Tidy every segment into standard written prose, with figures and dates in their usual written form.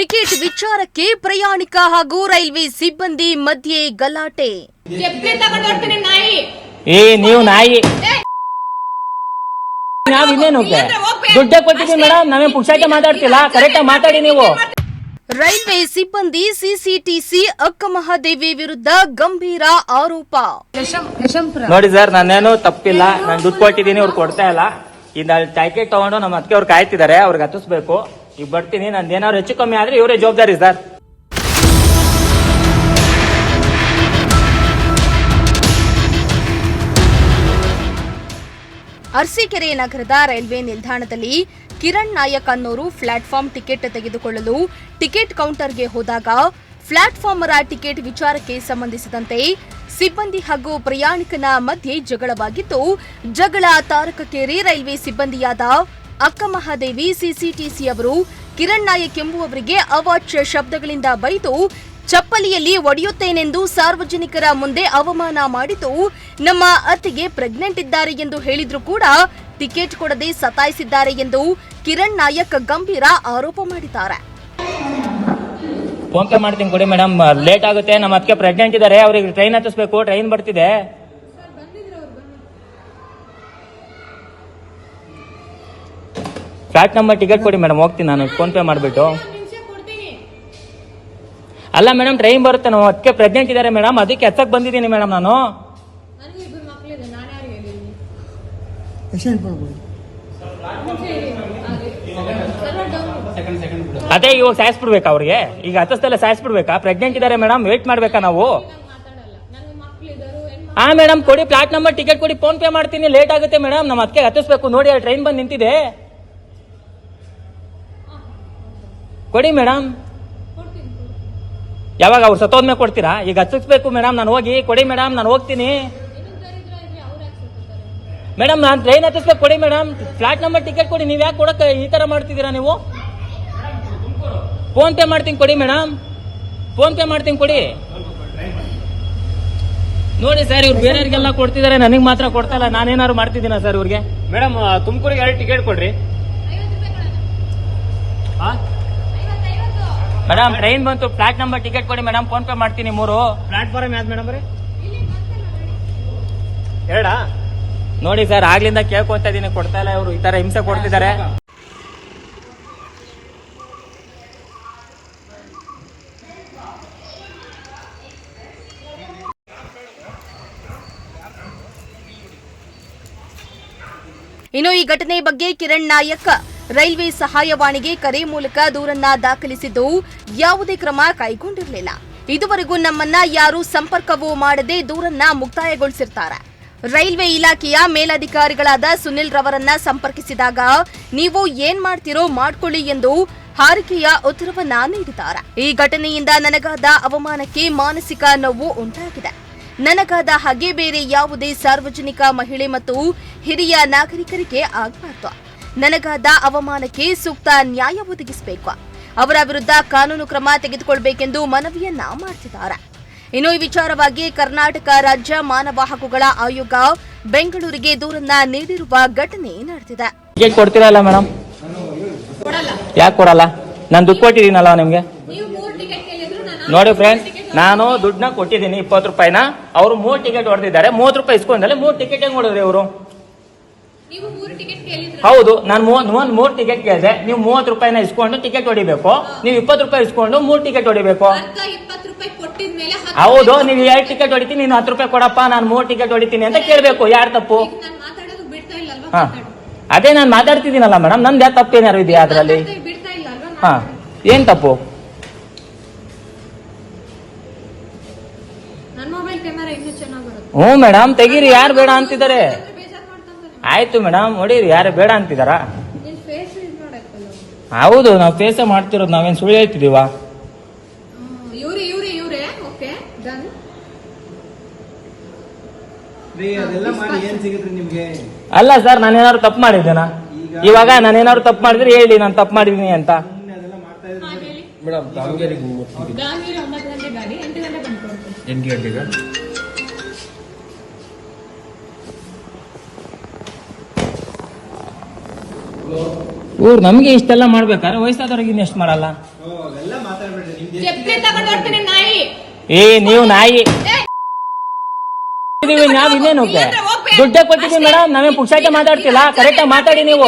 Ticket ವಿಚಾರಕ್ಕೆ ಪ್ರಯಾಣಿಕ ಹಾಗೂ ರೈಲ್ವೆ ಸಿಬ್ಬಂದಿ ಮಧ್ಯೆ ಗಲಾಟೆ. ನೀವು ನಾಯಿ ನಾವಿನ್ನೇನು ದುಡ್ಡ ಕೊಟ್ಟಿದ್ದೀವಿ ಮೇಡಮ್, ನಾವೇ ಪುಕ್ಷಾಟ ಮಾತಾಡ್ತಿಲ್ಲ, ಕರೆಕ್ಟಾಗಿ ಮಾತಾಡಿ ನೀವು. ರೈಲ್ವೆ ಸಿಬ್ಬಂದಿ ಸಿಸಿಟಿಸಿ ಅಕ್ಕಮಹಾದೇವಿ ವಿರುದ್ಧ ಗಂಭೀರ ಆರೋಪ. ನೋಡಿ ಸರ್, ನಾನೇನು ತಪ್ಪಿಲ್ಲ, ನಾನು ದುಡ್ಡು ಕೊಟ್ಟಿದ್ದೀನಿ, ಅವ್ರು ಕೊಡ್ತಾ ಇಲ್ಲ. ಇನ್ನು ಟಿಕೆಟ್ ತಗೊಂಡು ನಮ್ಮ ಅದಕ್ಕೆ ಅವ್ರು ಕಾಯ್ತಿದ್ದಾರೆ, ಅವ್ರಿಗೆ ಹತ್ತಿಸ್ಬೇಕು. ಈಗ ಬರ್ತೀನಿ, ನಂದು ಏನಾದ್ರು ಹೆಚ್ಚು ಕಮ್ಮಿ ಆದ್ರೆ ಇವರೇ ಜವಾಬ್ದಾರಿ ಸರ್. ಅರಸೀಕೆರೆ ನಗರದ ರೈಲ್ವೆ ನಿಲ್ದಾಣದಲ್ಲಿ ಕಿರಣ್ ನಾಯಕ್ ಅನ್ನೋರು ಪ್ಲಾಟ್ಫಾರ್ಮ್ ಟಿಕೆಟ್ ತೆಗೆದುಕೊಳ್ಳಲು ಟಿಕೆಟ್ ಕೌಂಟರ್ಗೆ ಹೋದಾಗ ಪ್ಲಾಟ್ಫಾರ್ಮರ ಟಿಕೆಟ್ ವಿಚಾರಕ್ಕೆ ಸಂಬಂಧಿಸಿದಂತೆ ಸಿಬ್ಬಂದಿ ಹಾಗೂ ಪ್ರಯಾಣಿಕನ ಮಧ್ಯೆ ಜಗಳವಾಗಿದ್ದು, ಜಗಳ ತಾರಕಕ್ಕೇರಿ ರೈಲ್ವೆ ಸಿಬ್ಬಂದಿಯಾದ ಅಕ್ಕಮಹಾದೇವಿ ಸಿಸಿಟಿಸಿ ಅವರು ಕಿರಣ್ ನಾಯಕ್ ಎಂಬುವವರಿಗೆ ಅವಾಚ್ಯ ಶಬ್ದಗಳಿಂದ ಬೈದು ಚಪ್ಪಲಿಯಲ್ಲಿ ಒಡೆಯುತ್ತೇನೆಂದು ಸಾರ್ವಜನಿಕರ ಮುಂದೆ ಅವಮಾನ ಮಾಡಿದ್ದು, ನಮ್ಮ ಅತ್ತಿಗೆ ಪ್ರೆಗ್ನೆಂಟ್ ಇದ್ದಾರೆ ಎಂದು ಹೇಳಿದ್ರು ಕೂಡ ಟಿಕೆಟ್ ಕೊಡದೆ ಸತಾಯಿಸಿದ್ದಾರೆ ಎಂದು ಕಿರಣ್ ನಾಯಕ್ ಗಂಭೀರ ಆರೋಪ ಮಾಡಿದ್ದಾರೆ. ಫೋನ್ ಪೇ ಮಾಡ್ತೀನಿ ಕೊಡಿ ಮೇಡಮ್, ಲೇಟ್ ಆಗುತ್ತೆ, ನಮ್ಮ ಅದಕ್ಕೆ ಪ್ರೆಗ್ನೆಂಟ್ ಇದ್ದಾರೆ, ಅವ್ರಿಗೆ ಟ್ರೈನ್ ಹತ್ತಿಸ್ಬೇಕು, ಟ್ರೈನ್ ಬರ್ತಿದೆ. ಫ್ಲಾಟ್ ನಂಬರ್ ಟಿಕೆಟ್ ಕೊಡಿ ಮೇಡಮ್, ಹೋಗ್ತೀನಿ ನಾನು ಫೋನ್ ಪೇ ಮಾಡಿಬಿಟ್ಟು. ಅಲ್ಲ ಮೇಡಮ್, ಟ್ರೈನ್ ಬರುತ್ತೆ, ನಾವು ಅದಕ್ಕೆ ಪ್ರೆಗ್ನೆಂಟ್ ಇದ್ದಾರೆ ಮೇಡಮ್, ಅದಕ್ಕೆ ಎತ್ತಕ್ಕೆ ಬಂದಿದ್ದೀನಿ ಮೇಡಮ್ ನಾನು. ಅದೇ ಇವಾಗ ಸಾಯಿಸ್ಬಿಡ್ಬೇಕಾ ಅವ್ರಿಗೆ? ಈಗ ಹತ್ತಸ್ತಲ್ಲ ಸಾಯಿಸ್ಬಿಡ್ಬೇಕಾ? ಪ್ರೆಗ್ನೆಂಟ್ ಇದ್ದಾರೆ ಮೇಡಮ್, ವೇಟ್ ಮಾಡ್ಬೇಕಾ ನಾವು? ಹಾ ಮೇಡಮ್ ಕೊಡಿ, ಫ್ಲಾಟ್ ನಂಬರ್ ಟಿಕೆಟ್ ಕೊಡಿ, ಫೋನ್ ಪೇ ಮಾಡ್ತೀನಿ. ಲೇಟ್ ಆಗುತ್ತೆ ಮೇಡಮ್, ನಮ್ಮ ಅದಕ್ಕೆ ಹತ್ತಿಸ್ಬೇಕು. ನೋಡಿ ಟ್ರೈನ್ ಬಂದು ನಿಂತಿದೆ, ಕೊಡಿ ಮೇಡಮ್. ಯಾವಾಗ ಅವ್ರು ಸತ್ತೋದ್ಮೇಲೆ ಕೊಡ್ತೀರಾ? ಈಗ ಹತ್ತಿಸ್ಬೇಕು ಮೇಡಮ್, ನಾನು ಹೋಗಿ ಕೊಡಿ ಮೇಡಮ್, ನಾನು ಹೋಗ್ತೀನಿ ಮೇಡಮ್, ನಾನು ಟ್ರೈನ್ ಹತ್ತಿಸ್ಬೇಕು, ಕೊಡಿ ಮೇಡಮ್. ಫ್ಲಾಟ್ ನಂಬರ್ ಟಿಕೆಟ್ ಕೊಡಿ. ನೀವು ಯಾಕೆ ಕೊಡಕ್ಕೆ ಈ ತರ ಮಾಡ್ತಿದ್ದೀರಾ ನೀವು? ಫೋನ್ ಪೇ ಮಾಡ್ತೀನಿ ಕೊಡಿ ಮೇಡಮ್, ಫೋನ್ ಪೇ ಮಾಡ್ತೀನಿ ಕೊಡಿ. ನೋಡಿ ಸರ್, ಇವ್ರು ಬೇರೆಯವ್ರಿಗೆಲ್ಲ ಕೊಡ್ತಿದ್ದಾರೆ, ನನಗೆ ಮಾತ್ರ ಕೊಡ್ತಾ ಇಲ್ಲ. ನಾನೇನಾದ್ರು ಮಾಡ್ತಿದ್ದೀನ ಸರ್ ಇವ್ರಿಗೆ? ಮೇಡಮ್ ತುಮಕೂರಿಗೆ 2 ಟಿಕೆಟ್ ಕೊಡ್ರಿ. ಮೇಡಮ್ ಟ್ರೈನ್ ಬಂತು, ಫ್ಲಾಟ್ ನಂಬರ್ ಟಿಕೆಟ್ ಕೊಡಿ ಮೇಡಮ್, ಫೋನ್ ಪೇ ಮಾಡ್ತೀನಿ. 3 ಪ್ಲಾಟ್ಫಾರ್ಮ್ ಯಾವ್ದು ಮೇಡಮ್ ರೀ? 2 ನೋಡಿ ಸರ್, ಆಗ್ಲಿಂದ ಕೇಳ್ಕೊತಾ ಇದೀನಿ, ಕೊಡ್ತಾ ಇಲ್ಲ ಇವರು, ಈ ತರ ಹಿಂಸೆ ಕೊಡ್ತಿದ್ದಾರೆ. ಇನ್ನು ಈ ಘಟನೆ ಬಗ್ಗೆ ಕಿರಣ್ ನಾಯಕ್ ರೈಲ್ವೆ ಸಹಾಯವಾಣಿಗೆ ಕರೆ ಮೂಲಕ ದೂರನ್ನ ದಾಖಲಿಸಿದ್ದು, ಯಾವುದೇ ಕ್ರಮ ಕೈಗೊಂಡಿರಲಿಲ್ಲ. ಇದುವರೆಗೂ ನಮ್ಮನ್ನ ಯಾರೂ ಸಂಪರ್ಕವೂ ಮಾಡದೆ ದೂರನ್ನ ಮುಕ್ತಾಯಗೊಳಿಸಿರ್ತಾರೆ. ರೈಲ್ವೆ ಇಲಾಖೆಯ ಮೇಲಧಿಕಾರಿಗಳಾದ ಸುನಿಲ್ ರವರನ್ನ ಸಂಪರ್ಕಿಸಿದಾಗ ನೀವು ಏನ್ ಮಾಡ್ತಿರೋ ಮಾಡ್ಕೊಳ್ಳಿ ಎಂದು ಹಾರಿಕೆಯ ಉತ್ತರವನ್ನ ನೀಡಿದ್ದಾರೆ. ಈ ಘಟನೆಯಿಂದ ನನಗಾದ ಅವಮಾನಕ್ಕೆ ಮಾನಸಿಕ ನೋವು ಉಂಟಾಗಿದೆ. ನನಗಾದ ಹಾಗೆ ಬೇರೆ ಯಾವುದೇ ಸಾರ್ವಜನಿಕ ಮಹಿಳೆ ಮತ್ತು ಹಿರಿಯ ನಾಗರಿಕರಿಗೆ ಆಗಬಾರದು. ನನಗಾದ ಅವಮಾನಕ್ಕೆ ಸೂಕ್ತ ನ್ಯಾಯ ಒದಗಿಸಬೇಕು. ಅವರ ವಿರುದ್ಧ ಕಾನೂನು ಕ್ರಮ ತೆಗೆದುಕೊಳ್ಳಬೇಕೆಂದು ಮನವಿಯನ್ನ ಮಾಡ್ತಿದ್ದಾರೆ. ಇನ್ನು ಈ ವಿಚಾರವಾಗಿ ಕರ್ನಾಟಕ ರಾಜ್ಯ ಮಾನವ ಹಕ್ಕುಗಳ ಆಯೋಗ ಬೆಂಗಳೂರಿಗೆ ದೂರನ್ನ ನೀಡಿರುವ ಘಟನೆ ನಡೆದಿದೆ. ಟಿಕೆಟ್ ಕೊಡ್ತೀರಲ್ಲ ಮೇಡಮ್? ಯಾಕೆ ಕೊಡಲ್ಲ? ನಾನು ದುಡ್ಡು ಕೊಟ್ಟಿದ್ದೀನಲ್ಲ ನಿಮ್ಗೆ. ನೋಡಿ ಫ್ರೆಂಡ್ಸ್, ನಾನು ದುಡ್ಡನ್ನ ಕೊಟ್ಟಿದ್ದೀನಿ 20 ರೂಪಾಯಿನ. ಅವರು 3 ಟಿಕೆಟ್ ಹೊಡೆದಿದ್ದಾರೆ, 30 ರೂಪಾಯಿ ಇಸ್ಕೊಂಡಲ್ಲ. 3 ಟಿಕೆಟ್ ಹೆಂಗ್ ಹೊಡೆದ್ರಿ ಅವರು? ಹೌದು, ನಾನು 3 ಟಿಕೆಟ್ ಕೇಳಿದೆ, ನೀವು 30 ರೂಪಾಯಿನ ಇಸ್ಕೊಂಡು ಟಿಕೆಟ್ ಹೊಡಿಬೇಕು. ನೀವು 20 ರೂಪಾಯಿ ಇಸ್ಕೊಂಡು 3 ಟಿಕೆಟ್ ಹೊಡಿಬೇಕು. ಹೌದು, ನೀವು 2 ಟಿಕೆಟ್ ಹೊಡಿತೀನಿ, ನೀನು 10 ರೂಪಾಯಿ ಕೊಡಪ್ಪ, ನಾನು 3 ಟಿಕೆಟ್ ಹೊಡಿತೀನಿ ಅಂತ ಕೇಳಬೇಕು. ಯಾರು ತಪ್ಪು? ಹಾ, ಅದೇ ನಾನು ಮಾತಾಡ್ತಿದ್ದೀನಲ್ಲ ಮೇಡಮ್, ನಂದು ಯಾವ ತಪ್ಪೇನಾರು ಇದೆಯಾ ಅದರಲ್ಲಿ? ಹಾ, ಏನ್ ತಪ್ಪು? ಹ್ಞೂ ಮೇಡಮ್, ತೆಗೀರಿ, ಯಾರು ಬೇಡ ಅಂತಿದ್ದಾರೆ? ಆಯ್ತು ಮೇಡಮ್, ಹೊಡೀರಿ, ಯಾರು ಬೇಡ ಅಂತಿದಾರ? ಹೌದು, ನಾವು ಫೇಸ್ ಮಾಡ್ತಿರೋದು, ನಾವೇನ್ ಸುಳ್ಳು ಹೇಳ್ತಿದೀವ? ಅಲ್ಲ ಸರ್, ನಾನೇನಾದ್ರು ತಪ್ಪು ಮಾಡಿದ್ದೇನಾ? ಇವಾಗ ನಾನೇನಾದ್ರು ತಪ್ಪು ಮಾಡಿದ್ರೆ ಹೇಳಿ, ನಾನು ತಪ್ಪು ಮಾಡಿದೀನಿ ಅಂತ. ಮೇಡಮ್ ದಾವಣಗೆರೆಗೆ 8 ಗಂಟೆಗೆ ಇವ್ರು ನಮ್ಗೆ ಇಷ್ಟೆಲ್ಲ ಮಾಡ್ಬೇಕಾದ್ರೆ ವಯಸ್ಸಾದವ್ರಿಗೆ ಇನ್ನೆಷ್ಟು ಮಾಡಲ್ಲ. ಏ ನೀವು ನಾಯಿ ನಾವ್ ಇನ್ನೇನು ದುಡ್ಡೇ ಕೊಟ್ಟಿದೀವಿ ಮೇಡಮ್, ನಾವೇ ಪುಕ್ಷಾಟೆ ಮಾತಾಡ್ತಿಲ್ಲ. ಕರೆಕ್ಟಾಗಿ ಮಾತಾಡಿ, ನೀವು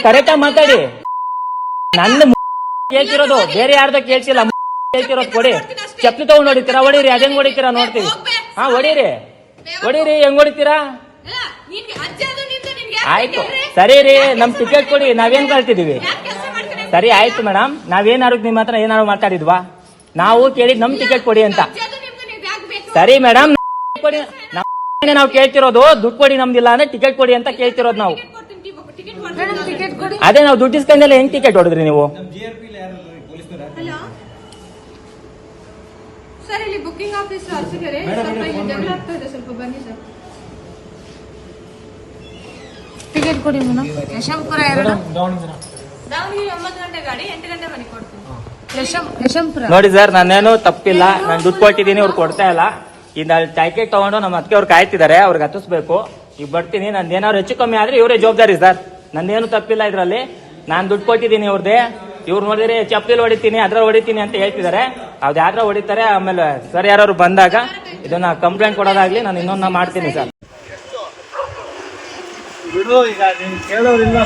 ಕರೆಕ್ಟಾಗಿ ಮಾತಾಡಿ. ನನ್ನ ಕೇಳ್ತಿರೋದು ಬೇರೆ ಯಾರ್ದ ಕೇಳ್ತಿಲ್ಲ, ಕೇಳ್ತಿರೋದು ಕೊಡಿ. ಚಪ್ಪಲಿ ತಗೊಂಡ್ ಹೊಡಿತೀರಾ? ಹೊಡೀರಿ, ಅದೇಂಗ್ ಹೊಡಿತೀರಾ ನೋಡ್ತೀವಿ. ಹಾ ಹೊಡೀರಿ, ಹೆಂಗ್ ಹೊಡಿತೀರಾ? ಆಯ್ತು ಸರಿ ರೀ, ನಮ್ ಟಿಕೆಟ್ ಕೊಡಿ, ನಾವೇನ್ ಕಳ್ತಿದೀವಿ. ಸರಿ ಆಯ್ತು ಮೇಡಮ್, ನಾವೇನಾರು ನಿಮ್ಮ ಹತ್ರ ಏನಾರು ಮಾತಾಡಿದ್ವಾ? ನಾವು ಕೇಳಿದ್ ನಮ್ ಟಿಕೆಟ್ ಕೊಡಿ ಅಂತ. ಸರಿ ಮೇಡಮ್ ಕೊಡಿ, ನಾವು ಕೇಳ್ತಿರೋದು ದುಡ್ಡು ಕೊಡಿ, ನಮ್ದಿಲ್ಲ ಅಂದ್ರೆ ಟಿಕೆಟ್ ಕೊಡಿ ಅಂತ ಕೇಳ್ತಿರೋದು ನಾವು. ಅದೇ ನಾವು ದುಡ್ಡು ಇಸ್ಕೊಂಡೆಲ್ಲ ಹೆಂಗ್ ಟಿಕೆಟ್ ಹೊಡೆದ್ರಿ ನೀವು? ಸರ್ ಇಲ್ಲಿ ಬುಕಿಂಗ್ ಆಫೀಸ್ ಅರ್ಸಿಗೆರೆ ಸ್ವಲ್ಪ ಇಲ್ಲಿ ಜಗಳ ಆಗ್ತಾ ಇದೆ, ಸ್ವಲ್ಪ ಬನ್ನಿ ಸರ್. ಟಿಕೆಟ್ ಕೊಡಿ ಮೇಡಮ್. ಯಶವಂತಪುರ 2 ದಾವಣಗೆರೆ 9 ಗಂಟೆ ಗಾಡಿ, 8 ಗಂಟೆ ಮನೆ ಕೊಡ್ತೀನಿ. ಯಶವಂತಪುರ ನೋಡಿ ಸರ್, ನಾನೇನು ತಪ್ಪಿಲ್ಲ, ನಾನು ದುಡ್ಡು ಕೊಟ್ಟಿದ್ದೀನಿ, ಅವ್ರು ಕೊಡ್ತಾ ಇಲ್ಲ. ಇನ್ನು ಟಿಕೆಟ್ ತಗೊಂಡು ನಮ್ಮ ಅದಕ್ಕೆ ಅವ್ರು ಕಾಯ್ತಿದ್ದಾರೆ, ಅವ್ರಿಗೆ ಹತ್ತಿಸ್ಬೇಕು. ಈಗ ಬರ್ತೀನಿ, ನಂದು ಏನಾದ್ರು ಹೆಚ್ಚು ಕಮ್ಮಿ ಆದ್ರೆ ಇವರೇ ಜವಾಬ್ದಾರಿ ಸರ್, ನಂದೇನು ತಪ್ಪಿಲ್ಲ ಇದ್ರಲ್ಲಿ. ನಾನು ದುಡ್ಡು ಕೊಟ್ಟಿದ್ದೀನಿ ಅವ್ರದ್ದೇ. ಇವ್ರು ನೋಡಿದ್ರೆ ಚಪ್ಪಲಿ ಹೊಡಿತೀನಿ, ಅದ್ರಲ್ಲಿ ಹೊಡಿತೀನಿ ಅಂತ ಹೇಳ್ತಿದ್ದಾರೆ. ಅವ್ರು ಯಾರ ಹೊಡಿತಾರೆ, ಆಮೇಲೆ ಸರ್ ಯಾರು ಬಂದಾಗ ಇದನ್ನ ಕಂಪ್ಲೇಂಟ್ ಕೊಡೋದಾಗ್ಲಿ, ನಾನು ಇನ್ನೊಂದು ಮಾಡ್ತೀನಿ ಸರ್. ಬಿಡು, ಈಗ ನೀನು ಕೇಳೋರಿಲ್ಲ.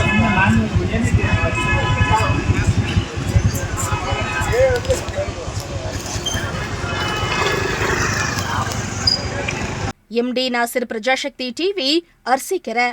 MD Nasir, Prajashakti TV, Arsikere.